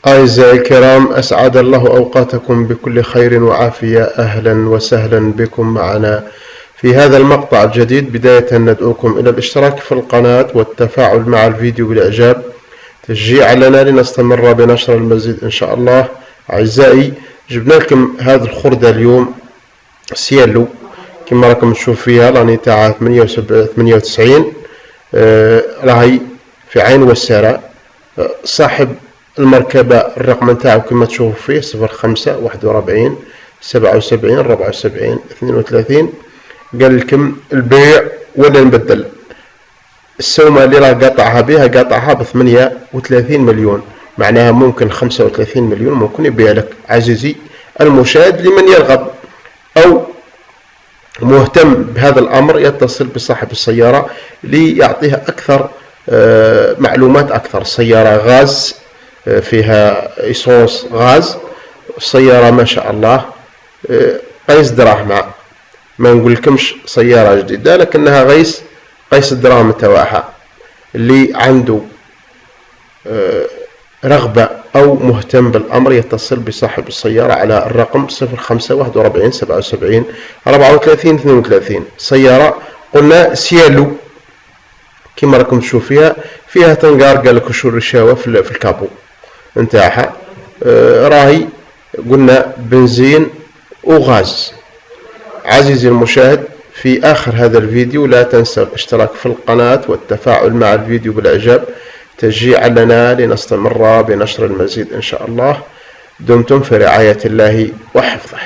أعزائي الكرام، أسعد الله أوقاتكم بكل خير وعافية. أهلا وسهلا بكم معنا في هذا المقطع الجديد. بداية ندعوكم إلى الاشتراك في القناة والتفاعل مع الفيديو بالإعجاب تشجيعا لنا لنستمر بنشر المزيد إن شاء الله. أعزائي، جبنا لكم هذه الخردة اليوم سيالو كما راكم تشوف فيها راني تاع 98 راهي في عين وسارة. صاحب المركبة الرقم نتاعو كما تشوفوا فيه 05 41 77 74 32. قال لكم البيع ولا نبدل. السومة اللي راه قاطعها بها قاطعها ب 38 مليون، معناها ممكن 35 مليون ممكن يبيع لك. عزيزي المشاهد، لمن يرغب أو مهتم بهذا الأمر يتصل بصاحب السيارة ليعطيها أكثر معلومات أكثر. سيارة غاز فيها إيسونس غاز، السيارة ما شاء الله قيس دراهمها، ما نقولكمش سيارة جديدة لكنها قيس الدراهم تاعها. اللي عنده رغبة أو مهتم بالأمر يتصل بصاحب السيارة على الرقم 05 41 77 34 32. سيارة قلنا سيالو كما راكم تشوفوا فيها تنقار. قال لك شو الرشاوة في الكابو نتاعها. راهي قلنا بنزين وغاز. عزيزي المشاهد، في آخر هذا الفيديو لا تنسى الاشتراك في القناة والتفاعل مع الفيديو بالإعجاب تشجيعا لنا لنستمر بنشر المزيد إن شاء الله. دمتم في رعاية الله وحفظه.